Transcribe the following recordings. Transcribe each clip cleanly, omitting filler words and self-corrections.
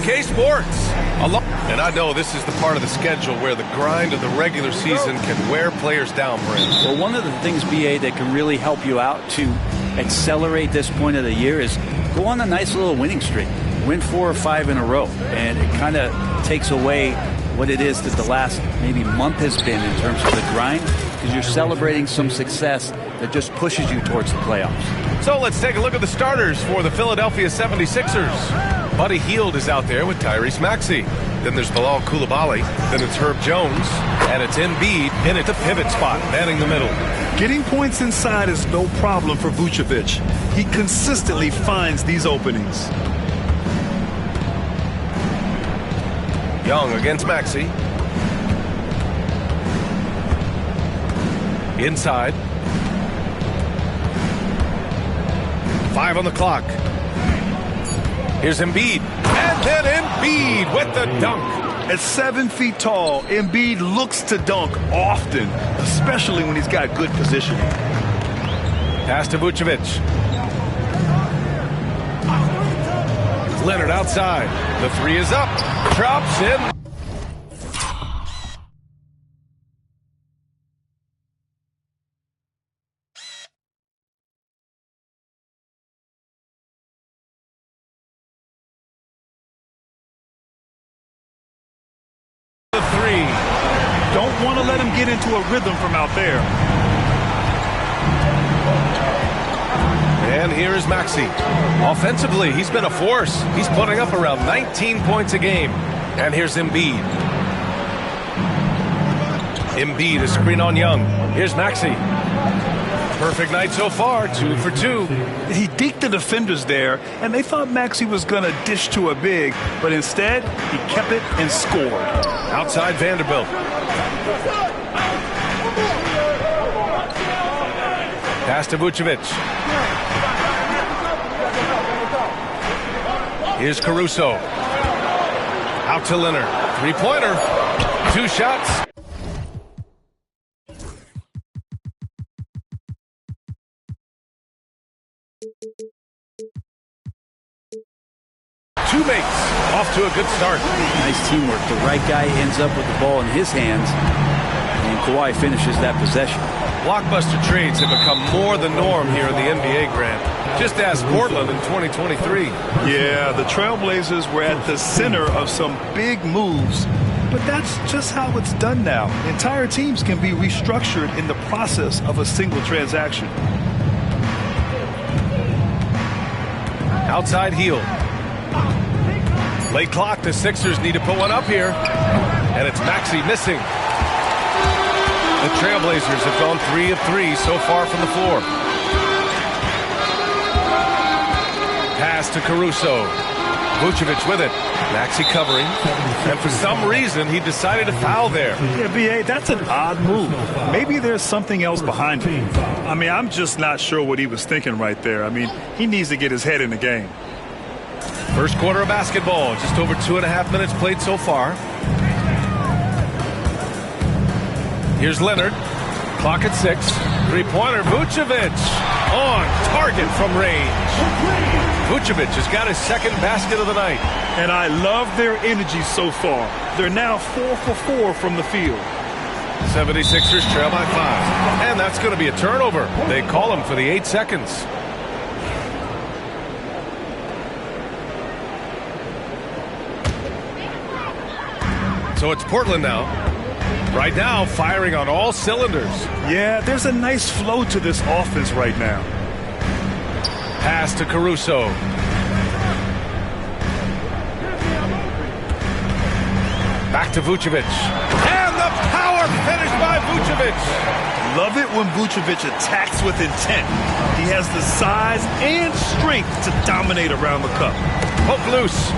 2K Sports. And I know this is the part of the schedule where the grind of the regular season can wear players down, Brent. Well, one of the things, BA, that can really help you out to accelerate this point of the year is go on a nice little winning streak. Win 4 or 5 in a row. And it kind of takes away what it is that the last maybe month has been in terms of the grind, because you're celebrating some success that just pushes you towards the playoffs. So let's take a look at the starters for the Philadelphia 76ers. Buddy Hield is out there with Tyrese Maxey. Then there's Bilal Coulibaly. Then it's Herb Jones. And it's Embiid in at the pivot spot, manning the middle. Getting points inside is no problem for Vucevic. He consistently finds these openings. Young against Maxey. Inside. 5 on the clock. Here's Embiid. And then Embiid with the dunk. At 7 feet tall, Embiid looks to dunk often, especially when he's got good positioning. Pass to Vucevic. Leonard outside. The 3 is up. Drops in. The 3. Don't want to let him get into a rhythm from out there. And here is Maxey. Offensively, he's been a force. He's putting up around 19 points a game. And here's Embiid. Embiid, a screen on Young. Here's Maxey. Perfect night so far, 2 for 2. He deked the defenders there, and they thought Maxey was going to dish to a big, but instead, he kept it and scored. Outside Vanderbilt. Pass to Vucevic. Here's Caruso. Out to Leonard. 3-pointer. 2 shots. Two makes. Off to a good start. Nice teamwork. The right guy ends up with the ball in his hands, and Kawhi finishes that possession. Blockbuster trades have become more the norm here in the NBA, Grant. Just ask Portland in 2023. Yeah, the Trailblazers were at the center of some big moves, but that's just how it's done now. Entire teams can be restructured in the process of a single transaction. Outside Hield. Late clock, the Sixers need to put one up here. And it's Maxey missing. The Trailblazers have gone 3 of 3 so far from the floor. Pass to Caruso. Vucevic with it. Maxey covering. And for some reason, he decided to foul there. Yeah, B.A., that's an odd move. Maybe there's something else behind it. I mean, I'm just not sure what he was thinking right there. I mean, he needs to get his head in the game. First quarter of basketball. Just over 2.5 minutes played so far. Here's Leonard. Clock at 6. 3-pointer. Vucevic on target from range. Vucevic has got his second basket of the night. And I love their energy so far. They're now 4 for 4 from the field. 76ers trail by 5. And that's going to be a turnover. They call him for the 8 seconds. So it's Portland now. Right now, firing on all cylinders. Yeah, there's a nice flow to this offense right now. Pass to Caruso. Back to Vucevic. And the power finish by Vucevic. Love it when Vucevic attacks with intent. He has the size and strength to dominate around the cup. Poke loose.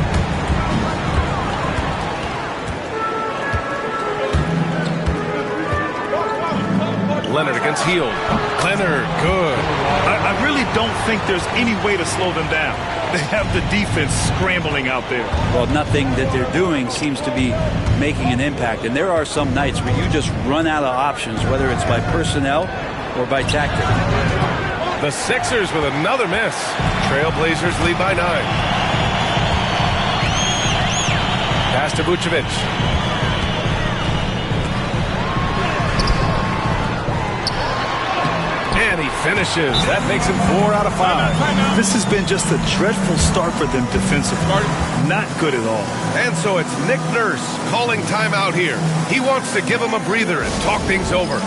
Leonard against Hield. Leonard, good. I really don't think there's any way to slow them down. They have the defense scrambling out there. Well, nothing that they're doing seems to be making an impact. And there are some nights where you just run out of options, whether it's by personnel or by tactic. The Sixers with another miss. Trailblazers lead by 9. Pass to Vucevic. And he finishes. That makes him 4 out of 5. This has been just a dreadful start for them defensively. Not good at all. And so it's Nick Nurse calling timeout here. He wants to give him a breather and talk things over.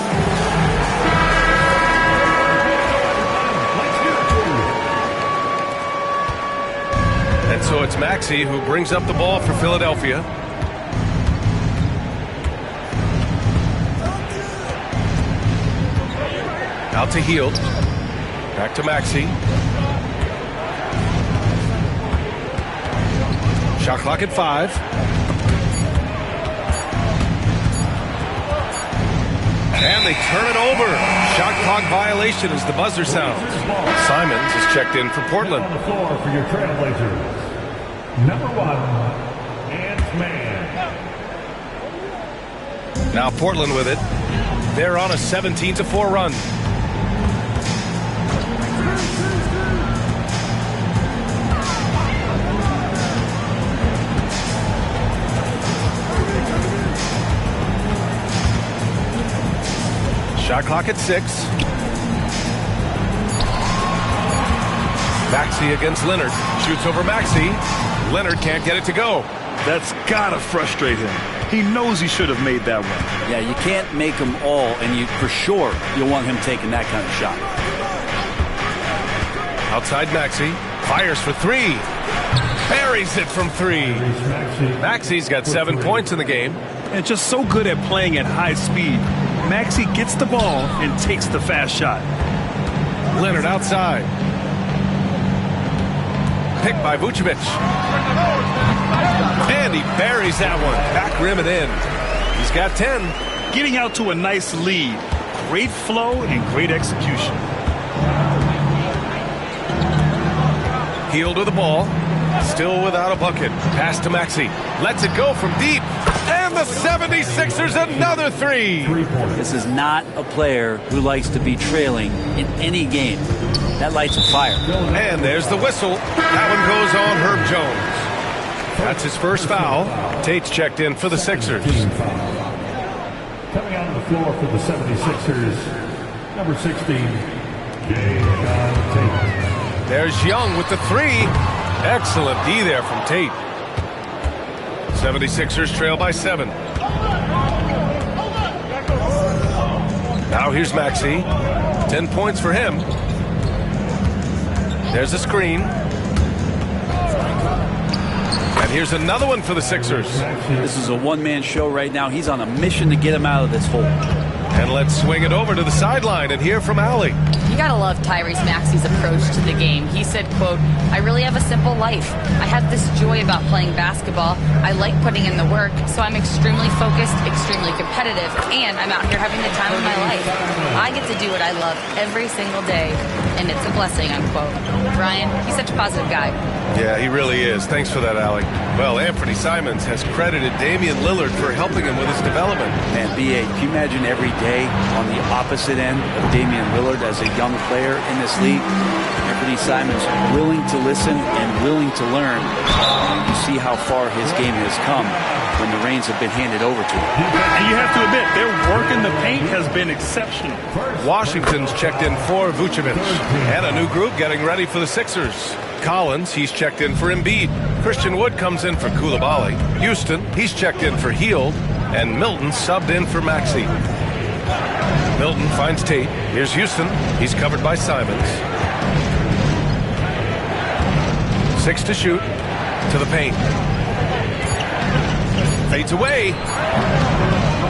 And so it's Maxey who brings up the ball for Philadelphia. Out to Hield. Back to Maxey. Shot clock at 5. And they turn it over. Shot clock violation as the buzzer sounds. Simons is checked in for Portland. On the floor for your Trailblazers. Number 1, Ant-Man. Now Portland with it. They're on a 17-4 run. Shot clock at 6. Maxey against Leonard. Shoots over Maxey. Leonard can't get it to go. That's gotta frustrate him. He knows he should have made that one. Yeah, you can't make them all, and you for sure you'll want him taking that kind of shot. Outside Maxey. Fires for 3. Buries it from 3. Maxey's got 7 points in the game. And just so good at playing at high speed. Maxey gets the ball and takes the fast shot. Leonard outside. Picked by Vucevic. And he buries that one. Back rim and in. He's got 10. Getting out to a nice lead. Great flow and great execution. Hield with the ball. Still without a bucket. Pass to Maxey. Lets it go from deep. And the 76ers another 3. This is not a player who likes to be trailing in any game. That lights a fire. And there's the whistle. That one goes on Herb Jones. That's his first foul. Tate's checked in for the Sixers. Coming out on the floor for the 76ers, number 16, Jason Tate. There's Young with the 3. Excellent D there from Tate. 76ers trail by 7. Now here's Maxey. 10 points for him. There's a screen. And here's another one for the Sixers. This is a one-man show right now. He's on a mission to get him out of this hole. And let's swing it over to the sideline and hear from Allie. You gotta love Tyrese Maxey's approach to the game. He said, quote, "I really have a simple life. I have this joy about playing basketball. I like putting in the work, so I'm extremely focused, extremely competitive, and I'm out here having the time of my life. I get to do what I love every single day, and it's a blessing," unquote. Brian, he's such a positive guy. Yeah, he really is. Thanks for that, Allie. Well, Anthony Simons has credited Damian Lillard for helping him with his development. Man, B.A., can you imagine every day on the opposite end of Damian Lillard as a young player in this league? Anthony Simons willing to listen and willing to learn. You see how far his game has come when the reins have been handed over to him. And you have to admit, their work in the paint has been exceptional. Washington's checked in for Vucevic. And a new group getting ready for the Sixers. Collins, he's checked in for Embiid. Christian Wood comes in for Coulibaly. Houston, he's checked in for Hield. And Milton subbed in for Maxey. Milton finds Tate. Here's Houston. He's covered by Simons. 6 to shoot. To the paint. Fades away.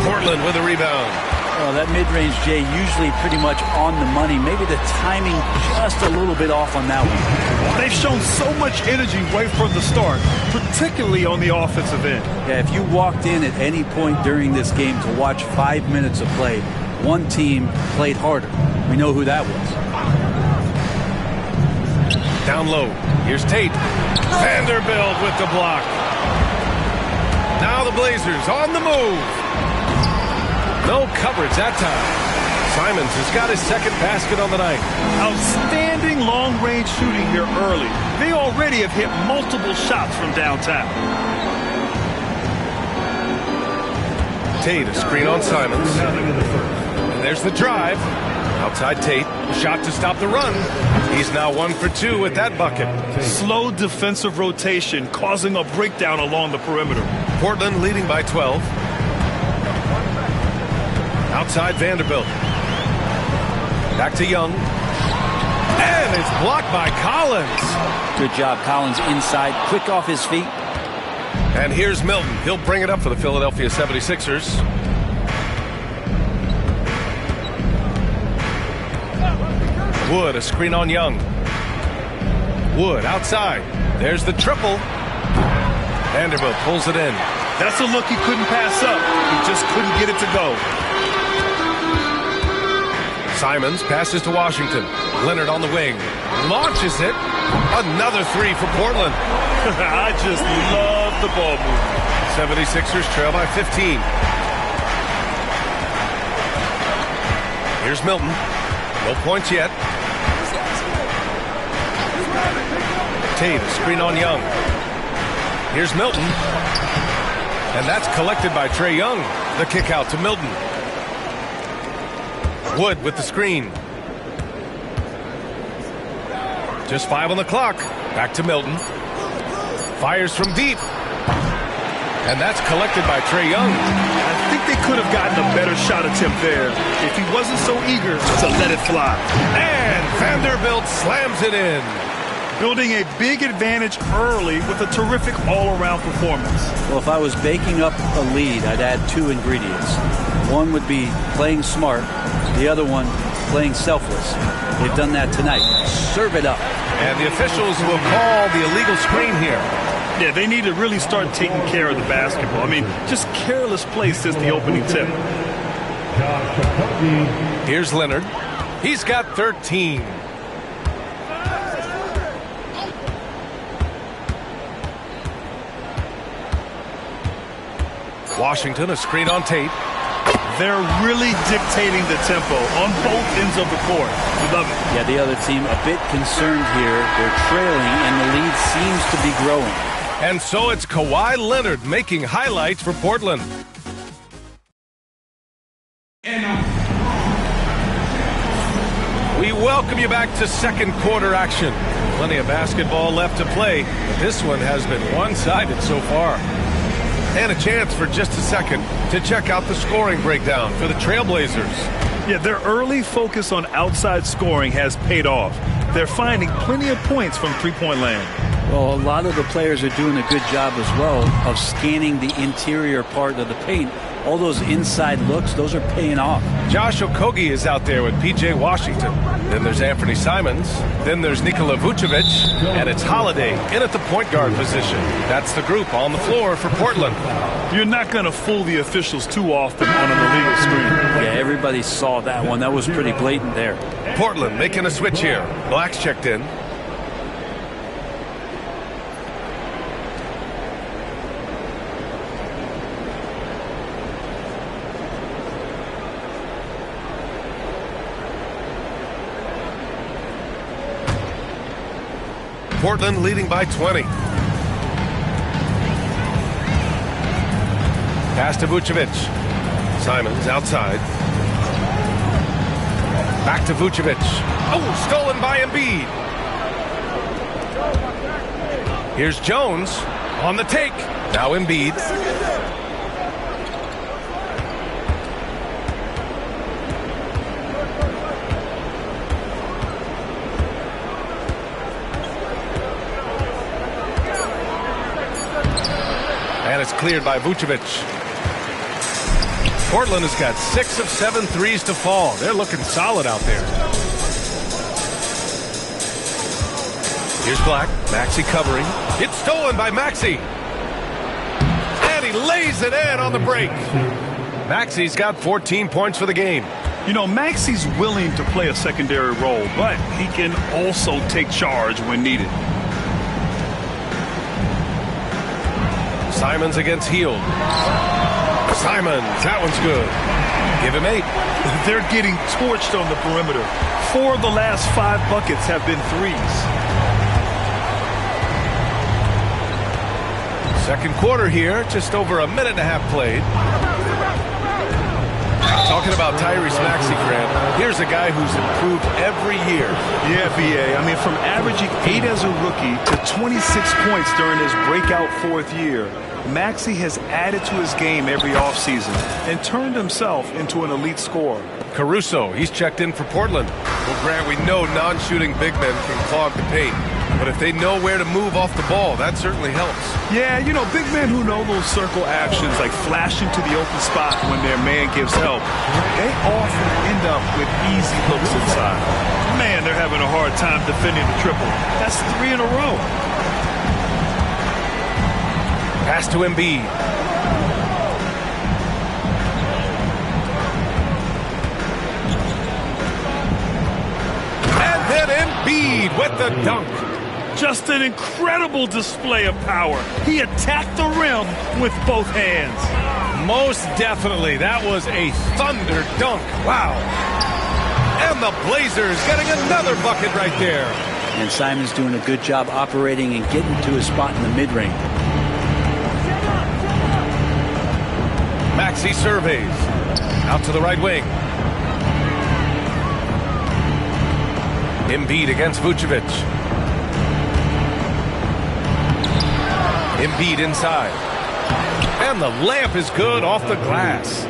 Portland with a rebound. Well, that mid-range, Jay, usually pretty much on the money. Maybe the timing just a little bit off on that one. They've shown so much energy right from the start, particularly on the offensive end. Yeah, if you walked in at any point during this game to watch 5 minutes of play, one team played harder. We know who that was. Down low. Here's Tate. Vanderbilt with the block. Now the Blazers on the move. No coverage that time. Simons has got his second basket on the night. Outstanding long-range shooting here early. They already have hit multiple shots from downtown. Tate, a screen on Simons. And there's the drive. Outside Tate, shot to stop the run. He's now 1 for 2 with that bucket. Slow defensive rotation causing a breakdown along the perimeter. Portland leading by 12. Outside Vanderbilt. Back to Young. And it's blocked by Collins. Good job, Collins inside, quick off his feet. And here's Milton. He'll bring it up for the Philadelphia 76ers. Wood, a screen on Young. Wood outside. There's the triple. Vanderbilt pulls it in. That's a look he couldn't pass up. He just couldn't get it to go. Simons passes to Washington. Leonard on the wing. Launches it. Another three for Portland. I just love the ball movement. 76ers trail by 15. Here's Milton. No points yet. Tate, a screen on Young. Here's Milton. And that's collected by Trae Young. The kick out to Milton. Wood with the screen. Just 5 on the clock. Back to Milton. Fires from deep. And that's collected by Trae Young. I think they could have gotten a better shot attempt there if he wasn't so eager to let it fly. And Vanderbilt slams it in. Building a big advantage early with a terrific all-around performance. Well, if I was baking up a lead, I'd add 2 ingredients. One would be playing smart. The other one, playing selfless. They've done that tonight. Serve it up. And the officials will call the illegal screen here. Yeah, they need to really start taking care of the basketball. I mean, just careless play since the opening tip. Here's Leonard. He's got 13. Washington, a screen on Tate. They're really dictating the tempo on both ends of the court. We love it. Yeah, the other team a bit concerned here. They're trailing, and the lead seems to be growing. And so it's Kawhi Leonard making highlights for Portland. We welcome you back to second quarter action. Plenty of basketball left to play, but this one has been one-sided so far. And a chance for just a second to check out the scoring breakdown for the Trailblazers. Yeah, their early focus on outside scoring has paid off. They're finding plenty of points from three-point land. Well, a lot of the players are doing a good job as well of scanning the interior part of the paint. All those inside looks, those are paying off. Josh Okogie is out there with P.J. Washington. Then there's Anthony Simons. Then there's Nikola Vucevic. And it's Holiday in at the point guard position. That's the group on the floor for Portland. You're not going to fool the officials too often on an illegal screen. Yeah, everybody saw that one. That was pretty blatant there. Portland making a switch here. Black's checked in. Portland leading by 20. Pass to Vucevic. Simons outside. Back to Vucevic. Oh, stolen by Embiid. Here's Jones on the take. Now Embiid. And it's cleared by Vucevic. Portland has got 6 of 7 threes to fall. They're looking solid out there. Here's Black. Maxey covering. It's stolen by Maxey. And he lays it in on the break. Maxey's got 14 points for the game. You know, Maxey's willing to play a secondary role, but he can also take charge when needed. Simons against Hield. Simons, that one's good. Give him 8. They're getting torched on the perimeter. 4 of the last 5 buckets have been threes. Second quarter here, just over a minute and a half played. Talking about Tyrese Maxey, Grant, here's a guy who's improved every year. Yeah, BA. I mean, from averaging 8 as a rookie to 26 points during his breakout 4th year, Maxey has added to his game every offseason and turned himself into an elite scorer. Caruso, he's checked in for Portland. Well, Grant, we know non-shooting big men can clog the paint, but if they know where to move off the ball, that certainly helps. Yeah, you know, big men who know those circle actions, like flashing to the open spot when their man gives help, they often end up with easy looks inside. Man, they're having a hard time defending the triple. That's 3 in a row. Pass to Embiid. And then Embiid with the dunk. Just an incredible display of power. He attacked the rim with both hands. Most definitely. That was a thunder dunk. Wow. And the Blazers getting another bucket right there. And Simon's doing a good job operating and getting to his spot in the mid-range. Maxey surveys. Out to the right wing. Embiid against Vucevic. Embiid inside. And the layup is good off the glass.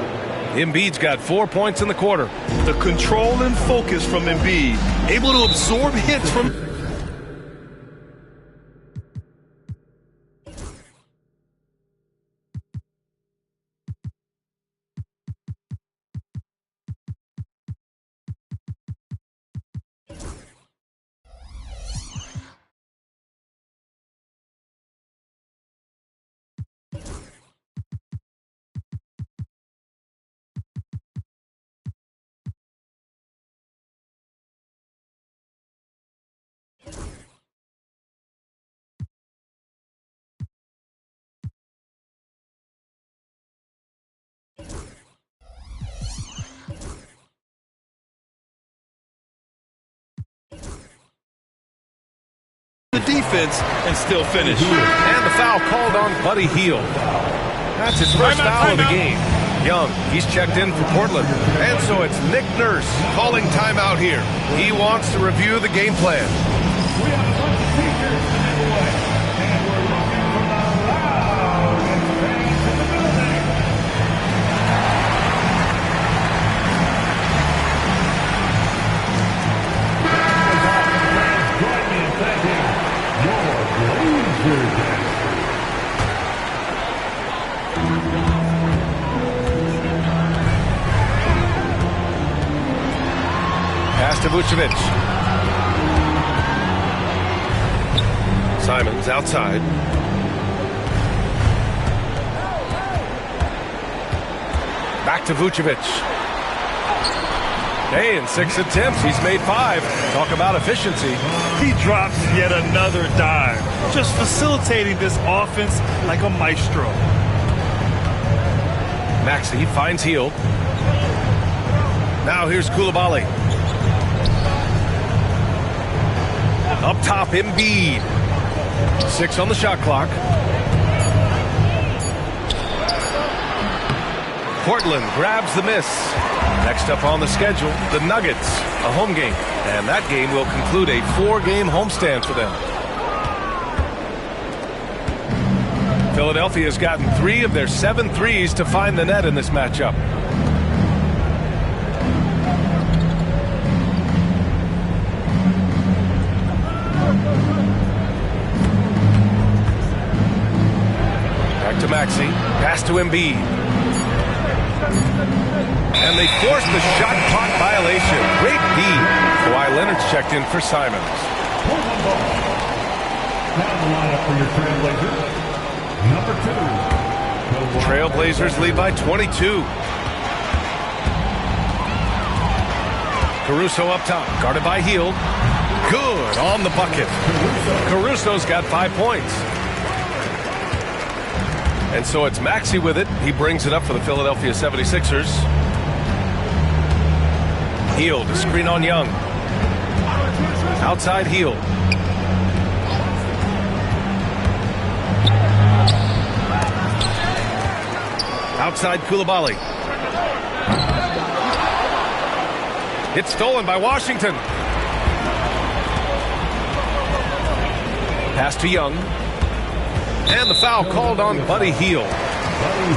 Embiid's got 4 points in the quarter. The control and focus from Embiid. Able to absorb hits from... the defense and still finish. And the foul called on Buddy Hield. That's his first foul of the game. Young, he's checked in for Portland. And so it's Nick Nurse calling timeout here. He wants to review the game plan. We have a bunch of teachers in the way, and we're looking for the loud and fans in the building. Join me in thanking your Blazers. Pass to Vucevic. Simons outside. Back to Vucevic. Hey, in 6 attempts, he's made 5. Talk about efficiency. He drops yet another dime, just facilitating this offense like a maestro. Maxey finds Hield. Now here's Coulibaly. Up top, Embiid. 6 on the shot clock. Portland grabs the miss. Next up on the schedule, the Nuggets, a home game. And that game will conclude a 4-game homestand for them. Philadelphia has gotten 3 of their 7 threes to find the net in this matchup. Back to Maxey. Pass to Embiid. And they forced the shot clock violation. Great D. Kawhi Leonard's checked in for Simons. Down the lineup for your Trailblazers. Number 2. Trailblazers lead by 22. Caruso up top, guarded by Hield. Good on the bucket. Caruso's got 5 points. And so it's Maxey with it. He brings it up for the Philadelphia 76ers. Hield, screen on Young. Outside Hield. Outside Coulibaly. It's stolen by Washington. Pass to Young. And the foul called on Buddy Hield.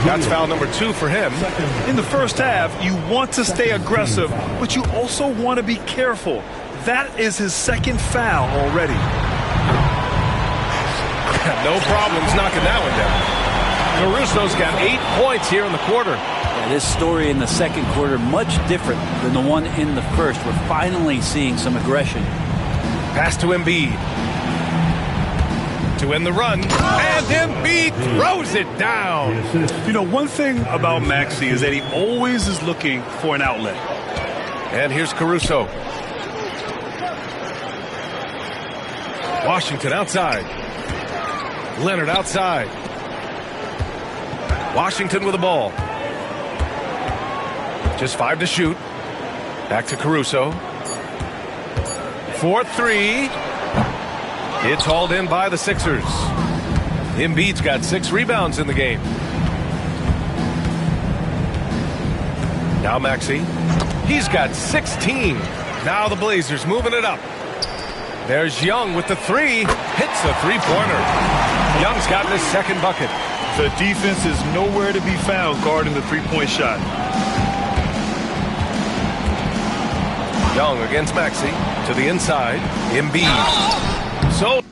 That's foul number 2 for him. In the first half, you want to stay aggressive, but you also want to be careful. That is his second foul already. No problems knocking that one down. Caruso's got 8 points here in the quarter. Yeah, this story in the second quarter much different than the one in the first. We're finally seeing some aggression. Pass to Embiid. To win the run, and Embiid throws it down. You know, one thing about Maxey is that he always is looking for an outlet. And here's Caruso. Washington outside. Leonard outside. Washington with the ball. Just 5 to shoot. Back to Caruso. 4-3. It's hauled in by the Sixers. Embiid's got 6 rebounds in the game. Now Maxey. He's got 16. Now the Blazers moving it up. There's Young with the 3. Hits a three-pointer. Young's got his second bucket. The defense is nowhere to be found guarding the three-point shot. Young against Maxey. To the inside. Embiid. So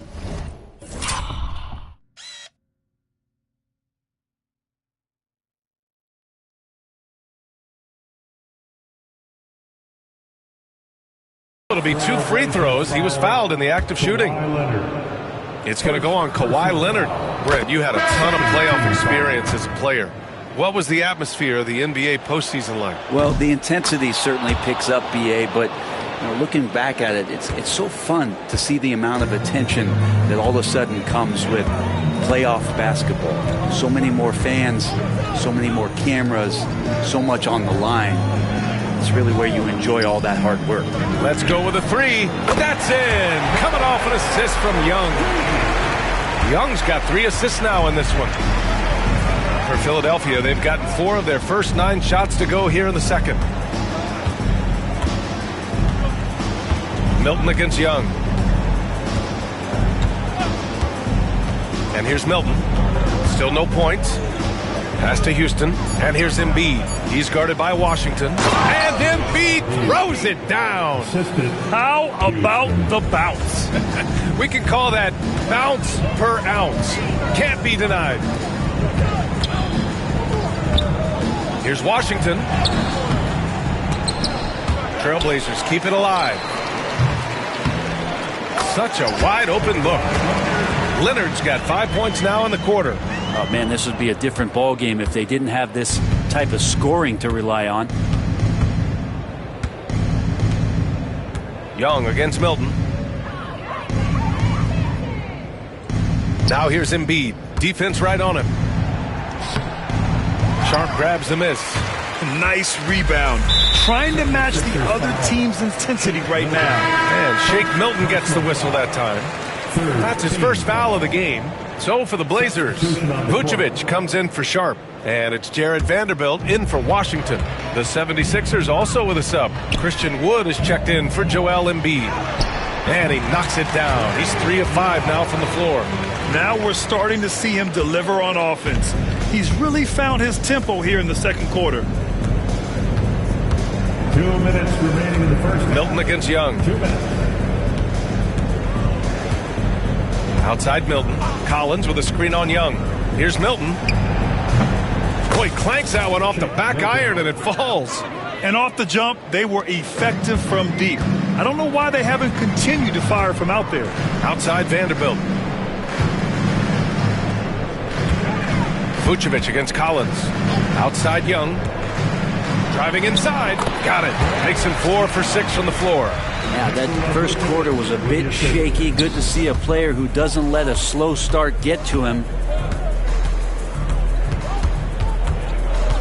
it'll be 2 free throws. He was fouled in the act of shooting. It's going to go on Kawhi Leonard. Brent, you had a ton of playoff experience as a player. What was the atmosphere of the NBA postseason like? Well, the intensity certainly picks up, BA, but looking back at it, it's so fun to see the amount of attention that all of a sudden comes with playoff basketball. So many more fans, so many more cameras, so much on the line. It's really where you enjoy all that hard work. Let's go with a 3. That's in. Coming off an assist from Young. Young's got 3 assists now in this one. For Philadelphia, they've gotten 4 of their first 9 shots to go here in the second. Milton against Young. And here's Milton. Still no points. Pass to Houston. And here's Embiid. He's guarded by Washington. And Embiid throws it down. How about the bounce? We can call that bounce per ounce. Can't be denied. Here's Washington. Trailblazers keep it alive. Such a wide open look. Leonard's got 5 points now in the quarter. Oh, man, this would be a different ball game if they didn't have this type of scoring to rely on. Young against Milton. Now here's Embiid. Defense right on him. Sharp grabs the miss. Nice rebound. Trying to match the other team's intensity right now. And Shake Milton gets the whistle that time. That's his first foul of the game. So for the Blazers, Vucevic comes in for Sharp. And it's Jared Vanderbilt in for Washington. The 76ers also with a sub. Christian Wood is checked in for Joel Embiid. And he knocks it down. He's 3 of 5 now from the floor. Now we're starting to see him deliver on offense. He's really found his tempo here in the second quarter. 2 minutes remaining in the first. Milton against Young. 2 minutes. Outside Milton. Collins with a screen on Young. Here's Milton. Boy, clanks that one off the back iron and it falls. And off the jump, they were effective from deep. I don't know why they haven't continued to fire from out there. Outside Vanderbilt. Vucevic against Collins. Outside Young. Driving inside. Got it. Makes him 4 for 6 from the floor. Yeah, that first quarter was a bit shaky. Good to see a player who doesn't let a slow start get to him.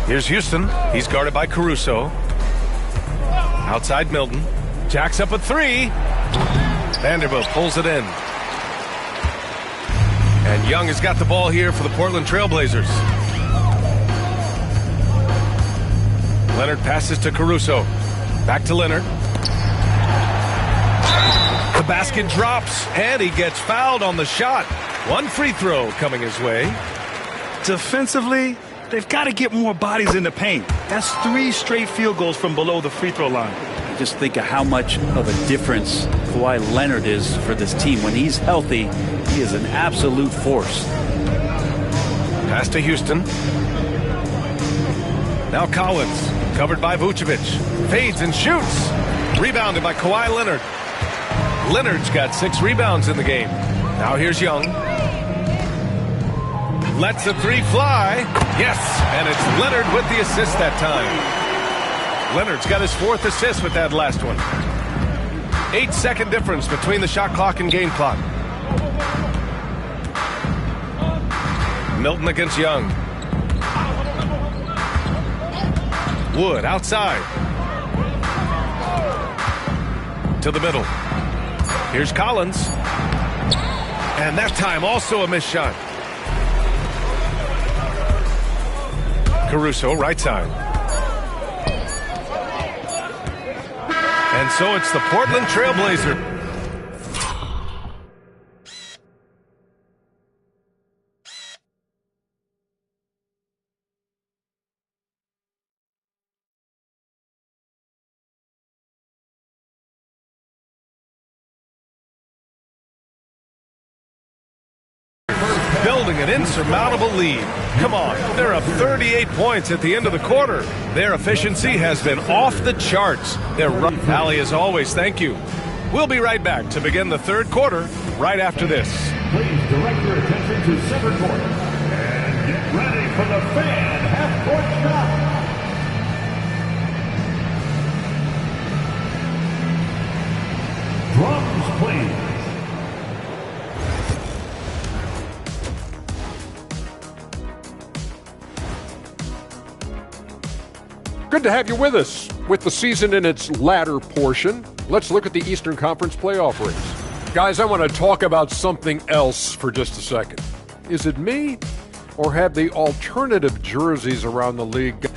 Here's Houston. He's guarded by Caruso. Outside Milton. Jacks up a 3. Vanderbilt pulls it in. And Young has got the ball here for the Portland Trailblazers. Leonard passes to Caruso. Back to Leonard. The basket drops, and he gets fouled on the shot. One free throw coming his way. Defensively, they've got to get more bodies in the paint. That's 3 straight field goals from below the free throw line. Just think of how much of a difference Kawhi Leonard is for this team. When he's healthy, he is an absolute force. Pass to Houston. Now Collins, covered by Vucevic. Fades and shoots. Rebounded by Kawhi Leonard. Leonard's got 6 rebounds in the game. Now here's Young. Lets the 3 fly. Yes, and it's Leonard with the assist that time. Leonard's got his 4th assist with that last one. 8-second difference between the shot clock and game clock. Milton against Young. Wood outside. To the middle. Here's Collins. And that time also a missed shot. Caruso, right side. And so it's the Portland Trailblazer. Building an insurmountable lead. Come on, they're up 38 points at the end of the quarter. Their efficiency has been off the charts. They're Allie, as always, thank you. We'll be right back to begin the 3rd quarter right after this. Please direct your attention to center court and get ready for the fan half-court shot. Drums, please. Good to have you with us. With the season in its latter portion, let's look at the Eastern Conference playoff race. Guys, I want to talk about something else for just a second. Is it me, or have the alternative jerseys around the league?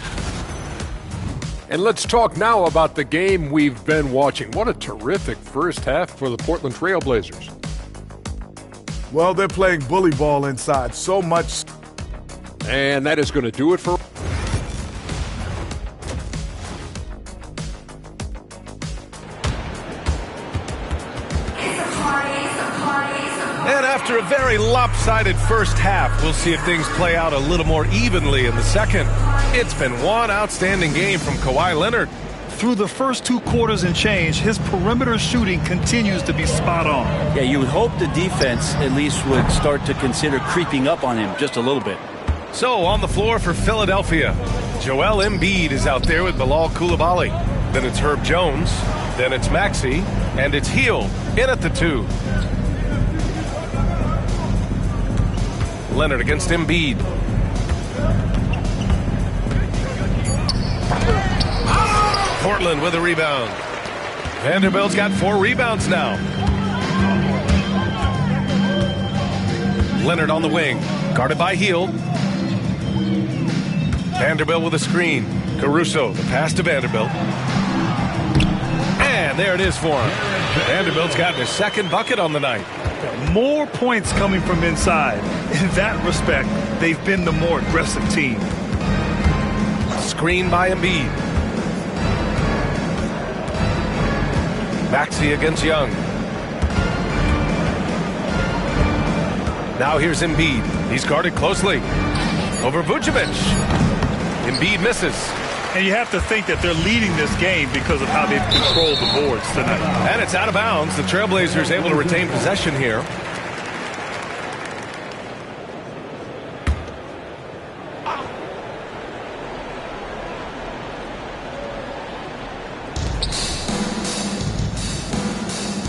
And let's talk now about the game we've been watching. What a terrific first half for the Portland Trailblazers. Well, they're playing bully ball inside so much. And that is going to do it for... And after a very lopsided first half, we'll see if things play out a little more evenly in the second. It's been one outstanding game from Kawhi Leonard. Through the first 2 quarters and change, his perimeter shooting continues to be spot on. Yeah, you would hope the defense at least would start to consider creeping up on him just a little bit. So on the floor for Philadelphia, Joel Embiid is out there with Bilal Coulibaly. Then it's Herb Jones. Then it's Maxey. And it's Hield in at the 2. Leonard against Embiid. Portland with a rebound. Vanderbilt's got 4 rebounds now. Leonard on the wing, guarded by Hield. Vanderbilt with a screen. Caruso, the pass to Vanderbilt. And there it is for him. Vanderbilt's gotten his 2nd bucket on the night. More points coming from inside. In that respect, they've been the more aggressive team. Screen by Embiid. Maxey against Young. Now here's Embiid. He's guarded closely. Over Vucevic. Embiid misses. And you have to think that they're leading this game because of how they've controlled the boards tonight. And it's out of bounds. The Trailblazers able to retain possession here.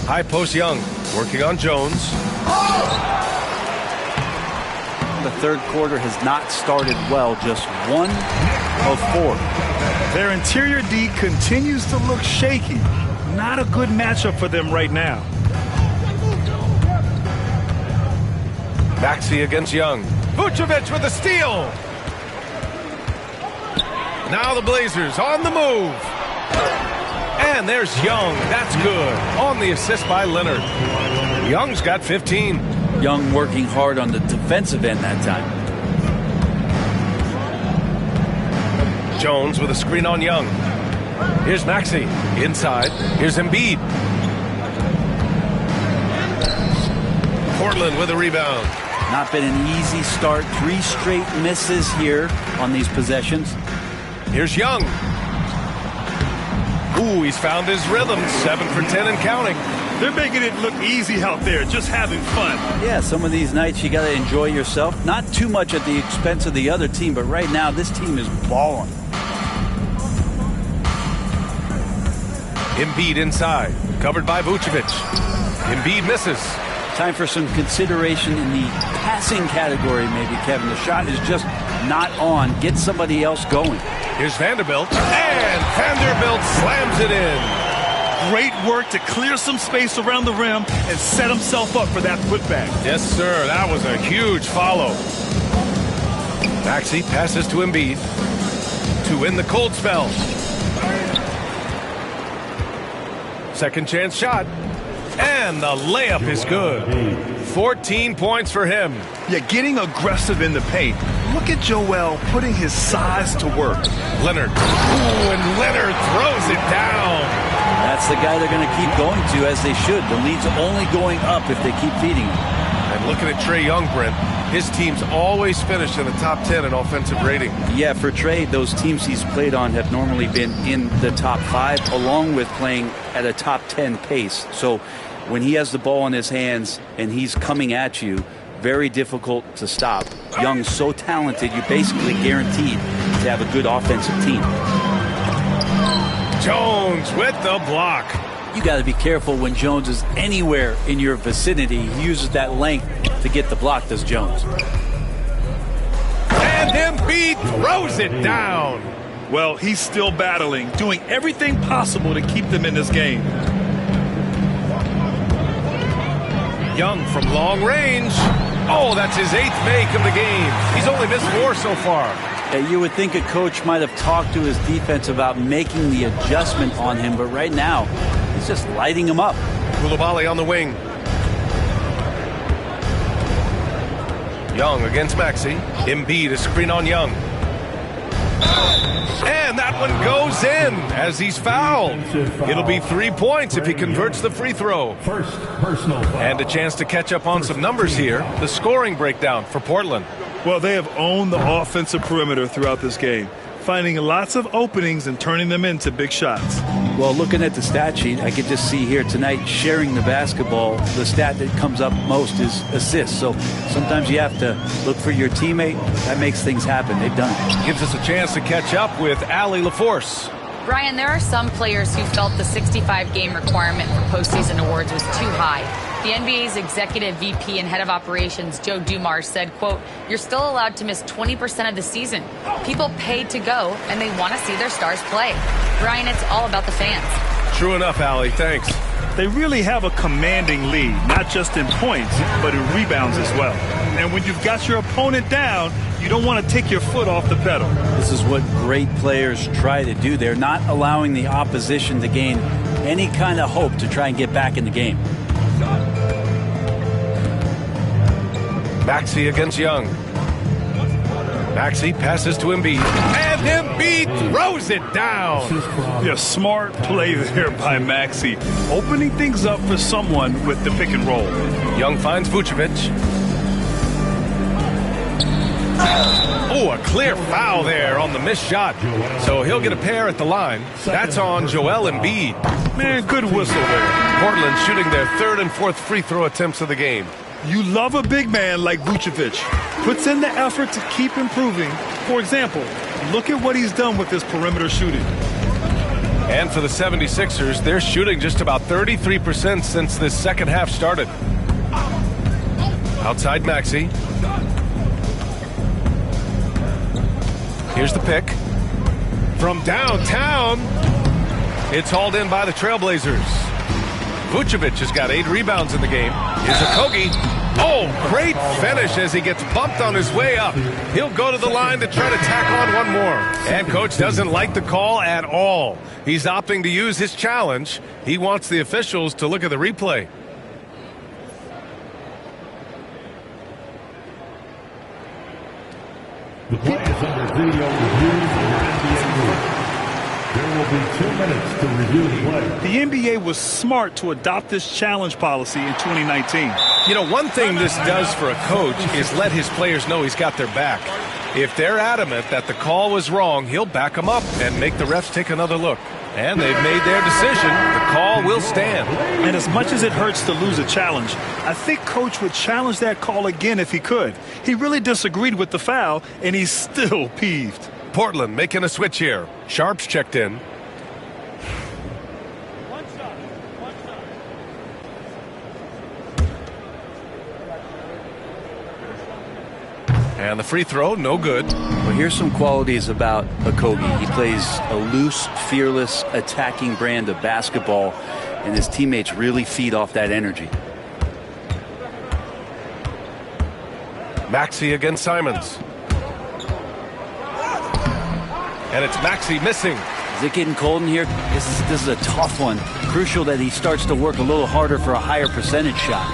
High post Young, working on Jones. The 3rd quarter has not started well, just 1 of 4. Their interior D continues to look shaky. Not a good matchup for them right now. Maxey against Young. Vucevic with a steal. Now the Blazers on the move. And there's Young. That's good. On the assist by Leonard. Young's got 15. Young working hard on the defensive end that time. Jones with a screen on Young. Here's Maxey. Inside. Here's Embiid. Portland with a rebound. Not been an easy start. 3 straight misses here on these possessions. Here's Young. Ooh, he's found his rhythm. 7 for 10 and counting. They're making it look easy out there, just having fun. Yeah, some of these nights you got to enjoy yourself. Not too much at the expense of the other team, but right now this team is balling. Embiid inside. Covered by Vucevic. Embiid misses. Time for some consideration in the passing category, maybe, Kevin. The shot is just not on. Get somebody else going. Here's Vanderbilt. And Vanderbilt slams it in. Great work to clear some space around the rim and set himself up for that putback. Yes, sir. That was a huge follow. Maxey passes to Embiid to win the cold spell. Second chance shot. And the layup is good. 14 points for him. Yeah, getting aggressive in the paint. Look at Joel putting his size to work. Leonard. Ooh, and Leonard throws it down. That's the guy they're going to keep going to, as they should. The lead's only going up if they keep feeding him. And looking at Trae Young, Brent, his team's always finished in the top 10 in offensive rating. Yeah, for Trae, those teams he's played on have normally been in the top 5, along with playing at a top 10 pace. So when he has the ball in his hands and he's coming at you, very difficult to stop. Young's so talented, you're basically guaranteed to have a good offensive team. Jones with the block. You got to be careful when Jones is anywhere in your vicinity. He uses that length to get the block, does Jones. And Embiid throws it down. Well, he's still battling, doing everything possible to keep them in this game. Young from long range. Oh, that's his 8th make of the game. He's only missed 4 so far. You would think a coach might have talked to his defense about making the adjustment on him, but right now, he's just lighting him up. Coulibaly on the wing. Young against Maxey. Embiid, a screen on Young. And that one goes in as he's fouled. It'll be 3 points if he converts the free throw. First personal foul. And a chance to catch up on some numbers here. The scoring breakdown for Portland. Well, they have owned the offensive perimeter throughout this game, finding lots of openings and turning them into big shots. Well, looking at the stat sheet, I could just see here tonight sharing the basketball. The stat that comes up most is assists. So sometimes you have to look for your teammate. That makes things happen. They've done it. Gives us a chance to catch up with Allie LaForce. Brian, there are some players who felt the 65-game requirement for postseason awards was too high. The NBA's executive VP and head of operations, Joe Dumars, said, quote, "You're still allowed to miss 20% of the season. People pay to go, and they want to see their stars play." Brian, it's all about the fans. True enough, Allie. Thanks. They really have a commanding lead, not just in points, but in rebounds as well. And when you've got your opponent down, you don't want to take your foot off the pedal. This is what great players try to do. They're not allowing the opposition to gain any kind of hope to try and get back in the game. Maxey against Young. Maxey passes to Embiid. And Embiid throws it down. Yeah, smart play there by Maxey. Opening things up for someone with the pick and roll. Young finds Vucevic. Oh, a clear foul there on the missed shot. So he'll get a pair at the line. That's on Joel Embiid. Man, good whistle there. Portland shooting their 3rd and 4th free throw attempts of the game. You love a big man like Vucevic. Puts in the effort to keep improving. For example, look at what he's done with his perimeter shooting. And for the 76ers, they're shooting just about 33% since this second half started. Outside Maxey. Here's the pick. From downtown, it's hauled in by the Trailblazers. Vucevic has got 8 rebounds in the game. Here's Okogie. Oh, great finish as he gets bumped on his way up. He'll go to the line to try to tack on one more. And coach doesn't like the call at all. He's opting to use his challenge. He wants the officials to look at the replay. The play is under video review for NBA rules. There will be 2 minutes to review the play. The NBA was smart to adopt this challenge policy in 2019. You know, one thing this does for a coach is let his players know he's got their back. If they're adamant that the call was wrong, he'll back them up and make the refs take another look. And they've made their decision. The call will stand. And as much as it hurts to lose a challenge, I think coach would challenge that call again if he could. He really disagreed with the foul, and he's still peeved. Portland making a switch here. Sharp's checked in. And the free throw, no good. Well, here's some qualities about Okogie. He plays a loose, fearless, attacking brand of basketball, and his teammates really feed off that energy. Maxey against Simons. And it's Maxey missing. Is it getting cold in here? This is a tough one. Crucial that he starts to work a little harder for a higher percentage shot.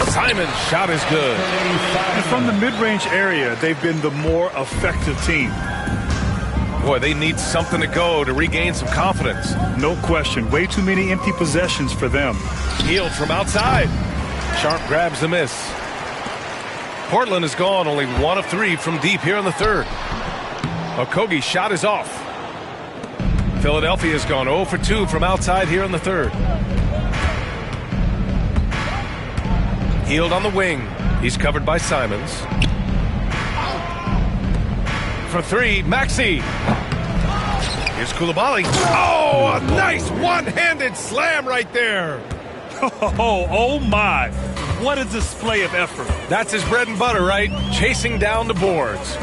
Simon's shot is good. And from the mid-range area, they've been the more effective team. Boy, they need something to go to regain some confidence. No question. Way too many empty possessions for them. Hield from outside. Sharp grabs the miss. Portland has gone only 1 of 3 from deep here in the third. Okogie's shot is off. Philadelphia has gone 0 for 2 from outside here in the third. Hield on the wing. He's covered by Simons. For 3, Maxey. Here's Coulibaly. Oh, a nice one-handed slam right there. Oh my. What a display of effort. That's his bread and butter, right? Chasing down the boards.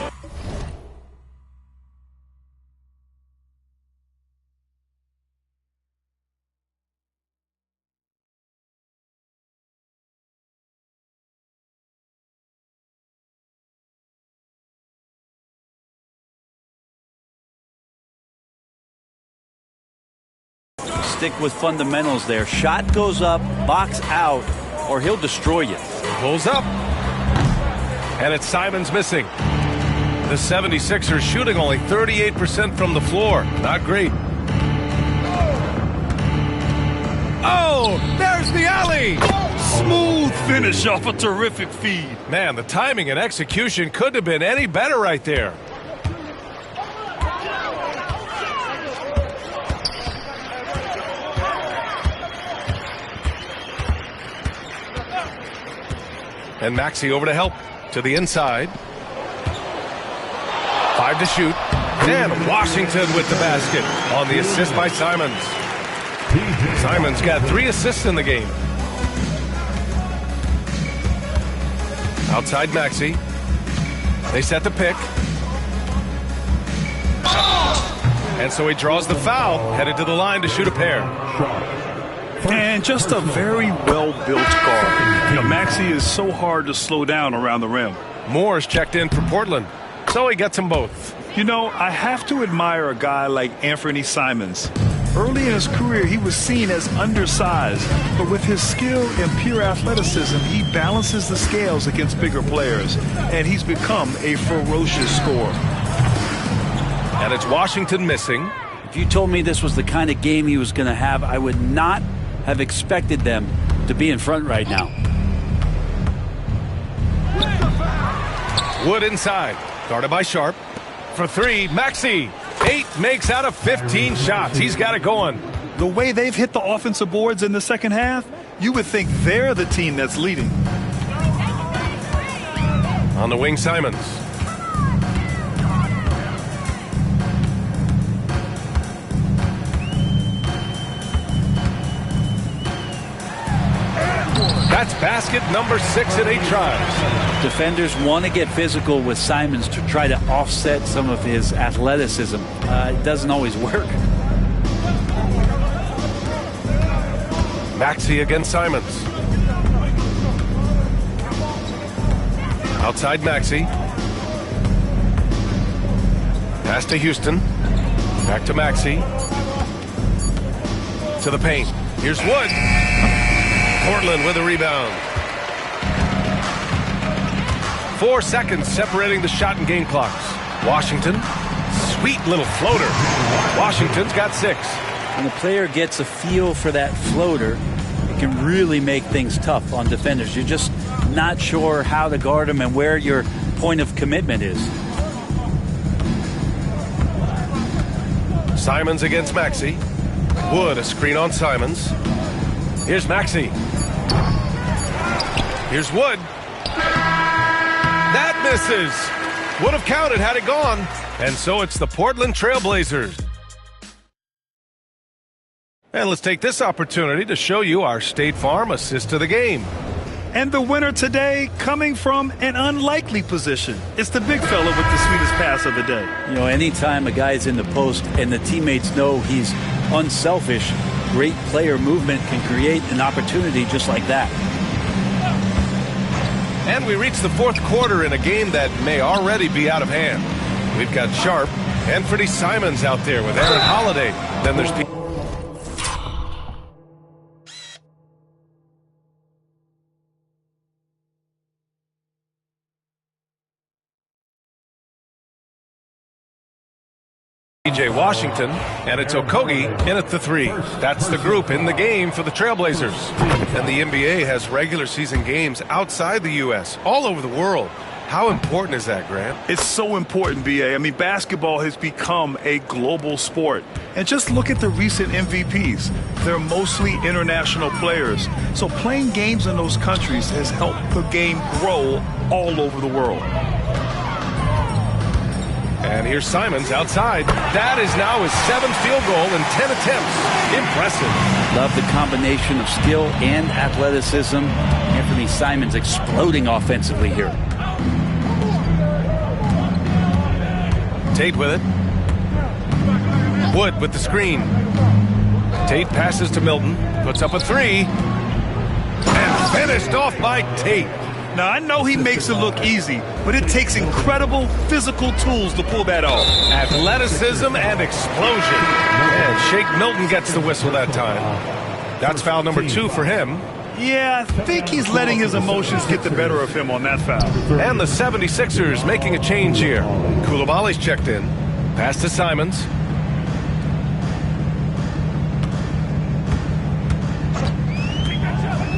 Stick with fundamentals there. Shot goes up, box out, or he'll destroy you. Pulls up. And it's Simons missing. The 76ers shooting only 38% from the floor. Not great. Oh, there's the alley. Smooth finish off a terrific feed. Man, the timing and execution couldn't have been any better right there. And Maxey over to help to the inside. 5 to shoot. And Washington with the basket on the assist by Simons. Simons got 3 assists in the game. Outside Maxey. They set the pick. And so he draws the foul, headed to the line to shoot a pair. And just a very well-built guard. You know, Maxey is so hard to slow down around the rim. Moore's checked in for Portland, so he gets them both. You know, I have to admire a guy like Anthony Simons. Early in his career, he was seen as undersized, but with his skill and pure athleticism, he balances the scales against bigger players, and he's become a ferocious scorer. And it's Washington missing. If you told me this was the kind of game he was going to have, I would not have expected them to be in front right now. Wood inside, guarded by Sharp. For 3, Maxey. 8 makes out of 15 shots. He's got it going. The way they've hit the offensive boards in the second half, you would think they're the team that's leading. On the wing, Simons. That's basket number 6 in 8 tries. Defenders want to get physical with Simons to try to offset some of his athleticism. It doesn't always work. Maxey against Simons. Outside Maxey. Pass to Houston. Back to Maxey. To the paint. Here's Wood. Portland with a rebound. 4 seconds separating the shot and game clocks. Washington. Sweet little floater. Washington's got 6. When the player gets a feel for that floater, it can really make things tough on defenders. You're just not sure how to guard them and where your point of commitment is. Simons against Maxey. Wood, a screen on Simons. Here's Maxey. Here's Wood. That misses. Would have counted had it gone. And so it's the Portland Trailblazers. And let's take this opportunity to show you our State Farm assist of the game. And the winner today coming from an unlikely position. It's the big fella with the sweetest pass of the day. You know, anytime a guy's in the post and the teammates know he's unselfish, great player movement can create an opportunity just like that. And we reach the 4th quarter in a game that may already be out of hand. We've got Sharp, Anthony Simons out there with Aaron Holiday. Then there's PJ Washington, and it's Okogie in at the 3. That's the group in the game for the Trailblazers. And the NBA has regular season games outside the U.S., all over the world. How important is that, Grant? It's so important, B.A. I mean, basketball has become a global sport. And just look at the recent MVPs. They're mostly international players. So playing games in those countries has helped the game grow all over the world. And here's Simons outside. That is now his 7th field goal in 10 attempts. Impressive. Love the combination of skill and athleticism. Anthony Simons exploding offensively here. Tate with it. Wood with the screen. Tate passes to Milton. Puts up a 3. And finished off by Tate. Now, I know he makes it look easy, but it takes incredible physical tools to pull that off. Athleticism and explosion. And Shake Milton gets the whistle that time. That's foul number 2 for him. Yeah, I think he's letting his emotions get the better of him on that foul. And the 76ers making a change here. Coulibaly's checked in. Pass to Simons.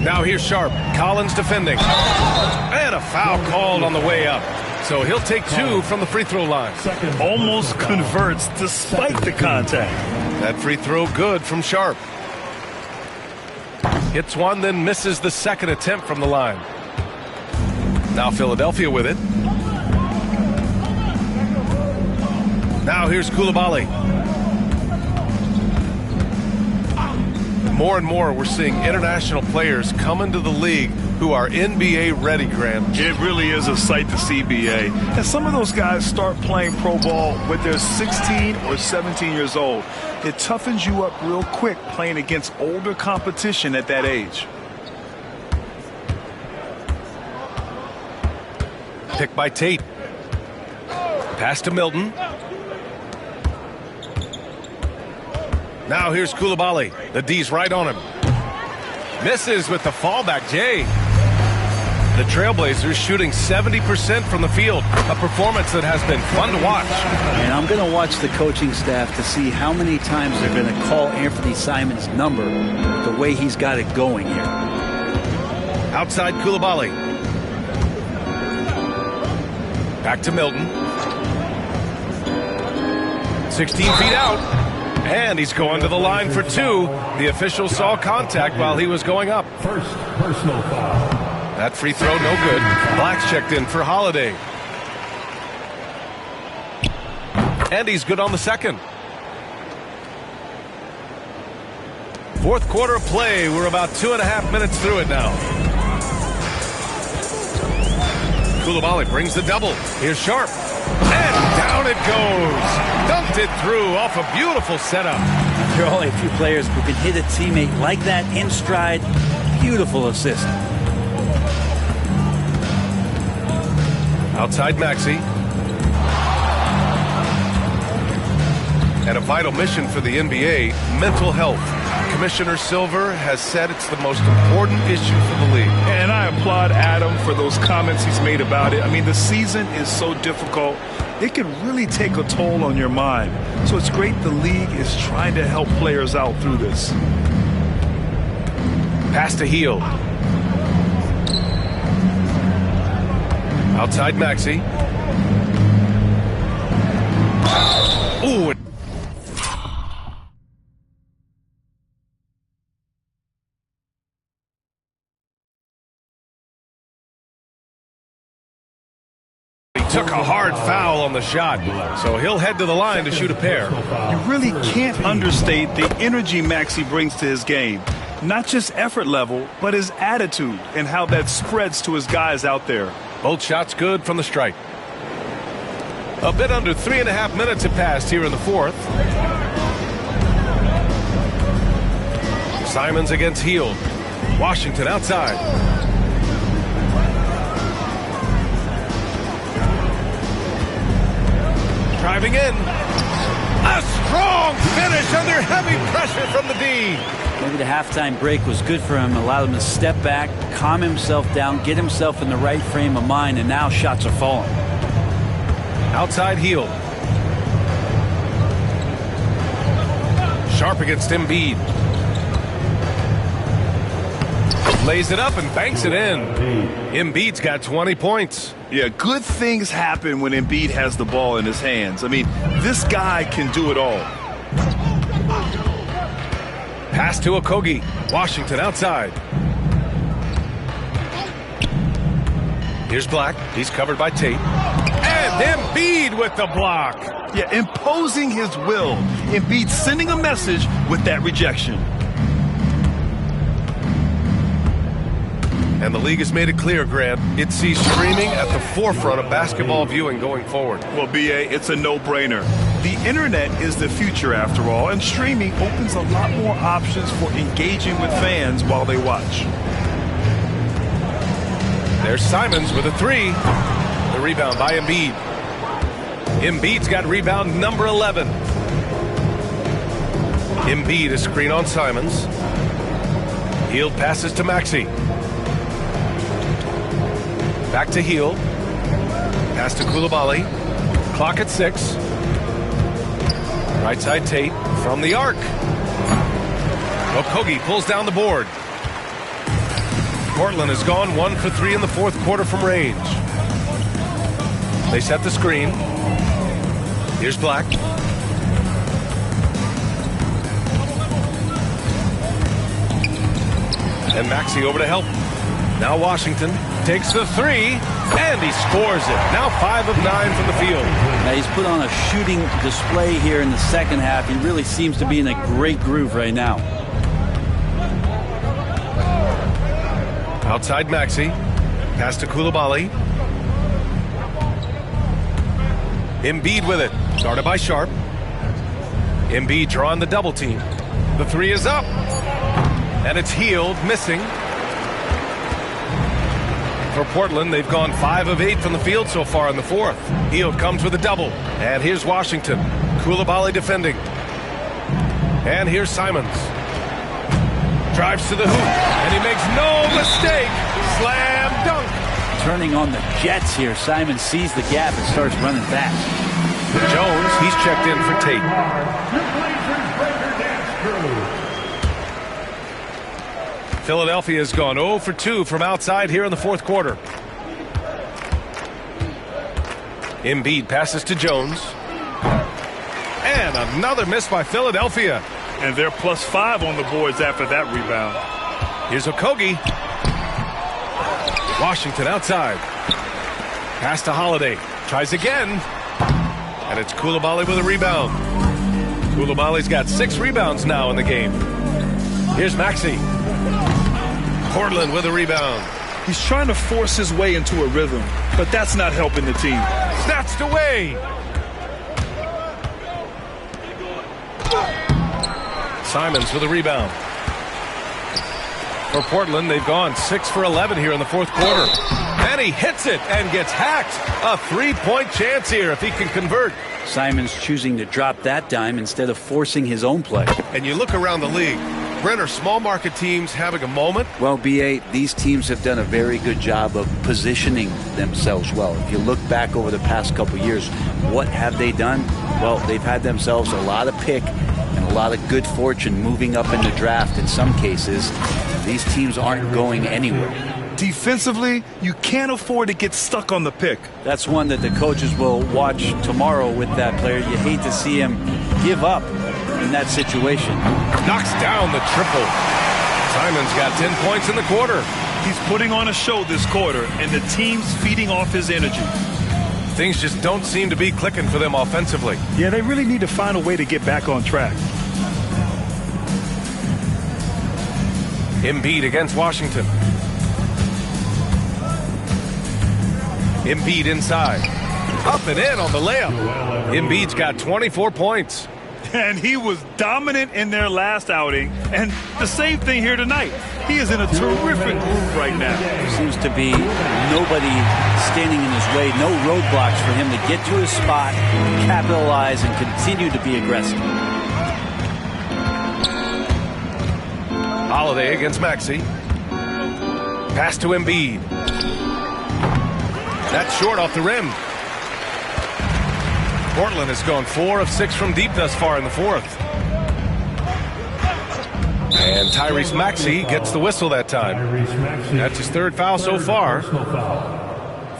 Now here's Sharp. Collins defending. And a foul called on the way up. So he'll take 2 from the free throw line. Almost converts despite the contact. That free throw good from Sharp. Hits one, then misses the 2nd attempt from the line. Now Philadelphia with it. Now here's Coulibaly. More and more we're seeing international players come into the league who are NBA ready, Grant. It really is a sight to see, B.A. And some of those guys start playing pro ball when they're 16 or 17 years old. It toughens you up real quick playing against older competition at that age. Picked by Tate. Pass to Milton. Now here's Coulibaly. The D's right on him. Misses with the fallback, Jay. The Trailblazers shooting 70% from the field. A performance that has been fun to watch. And I'm going to watch the coaching staff to see how many times they're going to call Anthony Simons' number the way he's got it going here. Outside Coulibaly. Back to Milton. 16 feet out. And he's going to the line for 2. The official saw contact while he was going up. First personal foul. That free throw, no good. Black's checked in for Holiday. And he's good on the 2nd. 4th quarter of play. We're about 2.5 minutes through it now. Coulibaly brings the double. Here's Sharp. And down it goes. Dunked it through off a beautiful setup. There are only a few players who can hit a teammate like that in stride. Beautiful assist. Outside Maxey. And a vital mission for the NBA, mental health. Commissioner Silver has said it's the most important issue for the league. And I applaud Adam for those comments he's made about it. I mean, the season is so difficult. It can really take a toll on your mind. So it's great the league is trying to help players out through this. Pass to Hield. Outside Maxey. Ooh. Took a hard foul on the shot, so he'll head to the line to shoot a pair. You really can't understate the energy Maxey brings to his game. Not just effort level, but his attitude and how that spreads to his guys out there. Both shots good from the stripe. A bit under 3.5 minutes have passed here in the fourth. Simons against Hield. Washington outside. Driving in. A strong finish under heavy pressure from the D. Maybe the halftime break was good for him, allowed him to step back, calm himself down, get himself in the right frame of mind, and now shots are falling. Outside Hield. Sharp against Embiid. Lays it up and banks it in. Embiid's got 20 points. Yeah, good things happen when Embiid has the ball in his hands. I mean, this guy can do it all. Pass to Okogie. Washington outside. Here's Black. He's covered by Tate. And Embiid with the block. Yeah, imposing his will. Embiid sending a message with that rejection. And the league has made it clear, Grant, it sees streaming at the forefront of basketball viewing going forward. Well, B.A., it's a no-brainer. The internet is the future, after all, and streaming opens a lot more options for engaging with fans while they watch. There's Simons with a three. The rebound by Embiid. Embiid's got rebound number 11. Embiid is screen on Simons. Hield passes to Maxey. Back to Hield. Pass to Coulibaly. Clock at 6. Right side Tate from the arc. Okogie pulls down the board. Portland has gone 1 for 3 in the fourth quarter from range. They set the screen. Here's Black. And Maxey over to help. Now Washington takes the three, and he scores it. Now 5 of 9 from the field. Now he's put on a shooting display here in the second half. He really seems to be in a great groove right now. Outside Maxey. Pass to Coulibaly. Embiid with it. Started by Sharp. Embiid drawing the double team. The three is up. And it's Hield missing. For Portland, they've gone 5 of 8 from the field so far in the fourth. Hield comes with a double. And here's Washington. Coulibaly defending. And here's Simons. Drives to the hoop. And he makes no mistake. Slam dunk. Turning on the Jets here. Simons sees the gap and starts running fast. Jones, he's checked in for Tate. Philadelphia has gone 0 for 2 from outside here in the fourth quarter. Embiid passes to Jones. And another miss by Philadelphia. And they're +5 on the boards after that rebound. Here's Okogie. Washington outside. Pass to Holiday. Tries again. And it's Coulibaly with a rebound. Coulibaly's got 6 rebounds now in the game. Here's Maxey. Portland with a rebound. He's trying to force his way into a rhythm, but that's not helping the team. Snatched away. Simons with a rebound. For Portland, they've gone 6 for 11 here in the fourth quarter. And he hits it and gets hacked. A three-point chance here if he can convert. Simons choosing to drop that dime instead of forcing his own play. And you look around the league. Brent, are small market teams having a moment? Well, B.A., these teams have done a very good job of positioning themselves well. If you look back over the past couple years, what have they done? Well, they've had themselves a lot of pick and a lot of good fortune moving up in the draft in some cases. These teams aren't going anywhere. Defensively, you can't afford to get stuck on the pick. That's one that the coaches will watch tomorrow with that player. You hate to see him give up in that situation. Knocks down the triple. Simons got 10 points in the quarter. He's putting on a show this quarter, and the team's feeding off his energy. Things just don't seem to be clicking for them offensively. Yeah, they really need to find a way to get back on track. Embiid against Washington. Embiid inside. Up and in on the layup. Embiid's got 24 points. And he was dominant in their last outing. And the same thing here tonight. He is in a terrific groove right now. There seems to be nobody standing in his way, no roadblocks for him to get to his spot, capitalize, and continue to be aggressive. Holiday against Maxey. Pass to Embiid. That's short off the rim. Portland has gone 4 of 6 from deep thus far in the fourth. And Tyrese Maxey gets the whistle that time. That's his third foul so far.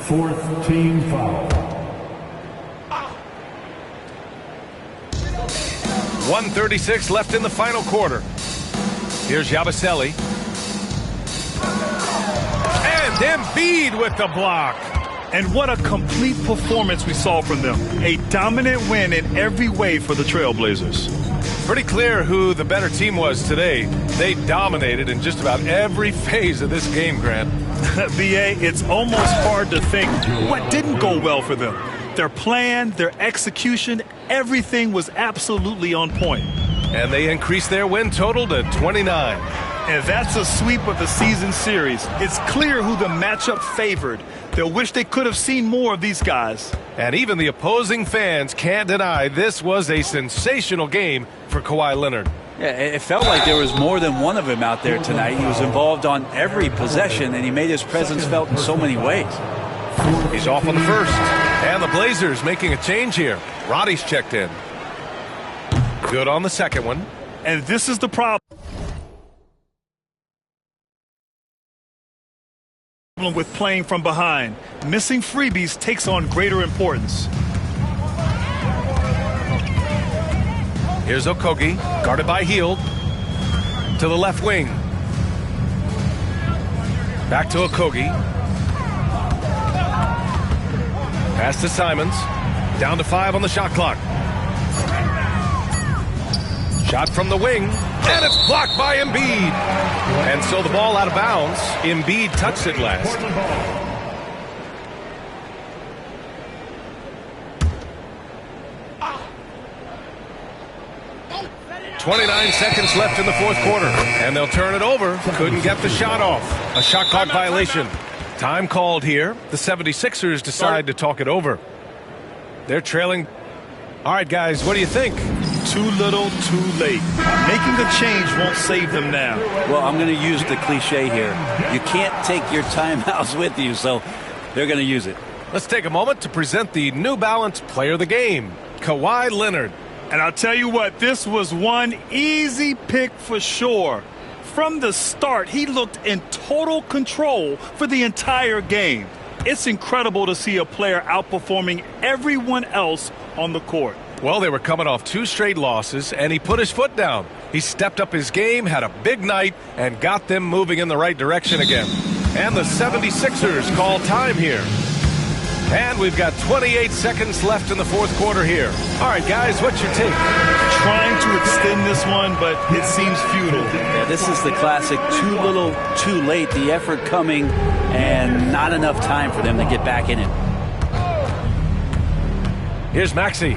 Fourth team foul. 1:36 left in the final quarter. Here's Yabusele. And Embiid with the block. And what a complete performance we saw from them. A dominant win in every way for the Trailblazers. Pretty clear who the better team was today. They dominated in just about every phase of this game, Grant. B.A., it's almost hard to think what didn't go well for them. Their plan, their execution, everything was absolutely on point. And they increased their win total to 29. And that's a sweep of the season series. It's clear who the matchup favored. They'll wish they could have seen more of these guys. And even the opposing fans can't deny this was a sensational game for Kawhi Leonard. Yeah, it felt like there was more than one of him out there tonight. He was involved on every possession, and he made his presence felt in so many ways. He's off on the first. And the Blazers making a change here. Roddy's checked in. Good on the second one. And this is the problem with playing from behind. Missing freebies takes on greater importance. Here's Okogie, guarded by Hield. To the left wing. Back to Okogie. Pass to Simons. Down to 5 on the shot clock. Shot from the wing, and it's blocked by Embiid. And so the ball out of bounds. Embiid touched it last. .29 seconds left in the fourth quarter, and they'll turn it over. Couldn't get the shot off. A shot clock violation. Time called here. The 76ers decide to talk it over. They're trailing. All right, guys, what do you think? Too little, too late. Making a change won't save them now. Well, I'm going to use the cliche here. You can't take your timeouts with you, so they're going to use it. Let's take a moment to present the New Balance Player of the Game, Kawhi Leonard. And I'll tell you what, this was one easy pick for sure. From the start, he looked in total control for the entire game. It's incredible to see a player outperforming everyone else on the court. Well, they were coming off 2 straight losses, and he put his foot down. He stepped up his game, had a big night, and got them moving in the right direction again. And the 76ers call time here. And we've got 28 seconds left in the fourth quarter here. All right, guys, what's your take? Trying to extend this one, but it seems futile. Yeah, this is the classic too little, too late. The effort coming and not enough time for them to get back in it. Here's Maxey.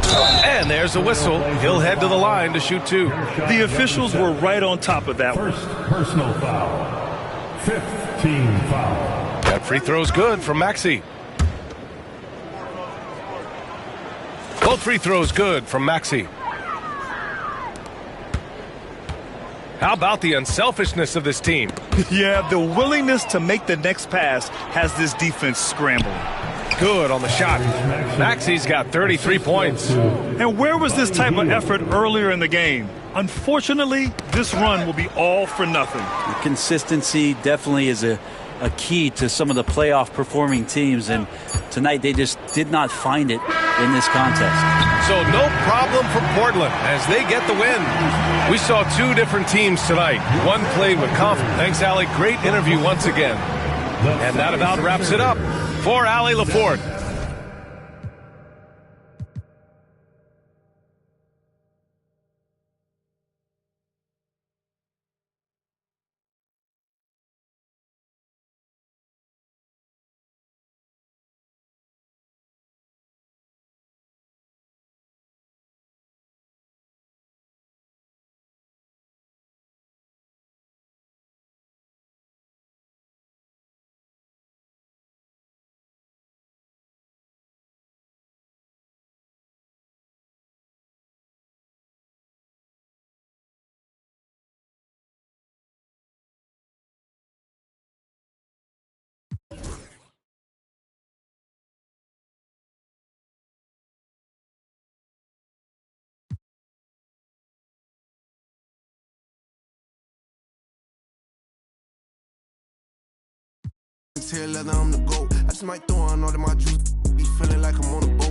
And there's a whistle. He'll head to the line to shoot 2. The officials were right on top of that one. First personal foul. 5th team foul. That free throw's good from Maxey. Both free throws good from Maxey. How about the unselfishness of this team? Yeah, the willingness to make the next pass has this defense scrambling. Good on the shot. Maxey's got 33 points. And where was this type of effort earlier in the game? Unfortunately, this run will be all for nothing. Consistency definitely is a key to some of the playoff performing teams, and tonight they just did not find it in this contest. So no problem for Portland as they get the win. We saw 2 different teams tonight. One played with confidence. Thanks, Allie. Great interview once again. And that about wraps it up for Allie LaForte. Tell leather I'm the GOAT. I just might throw on all of my juice. Be feeling like I'm on a boat.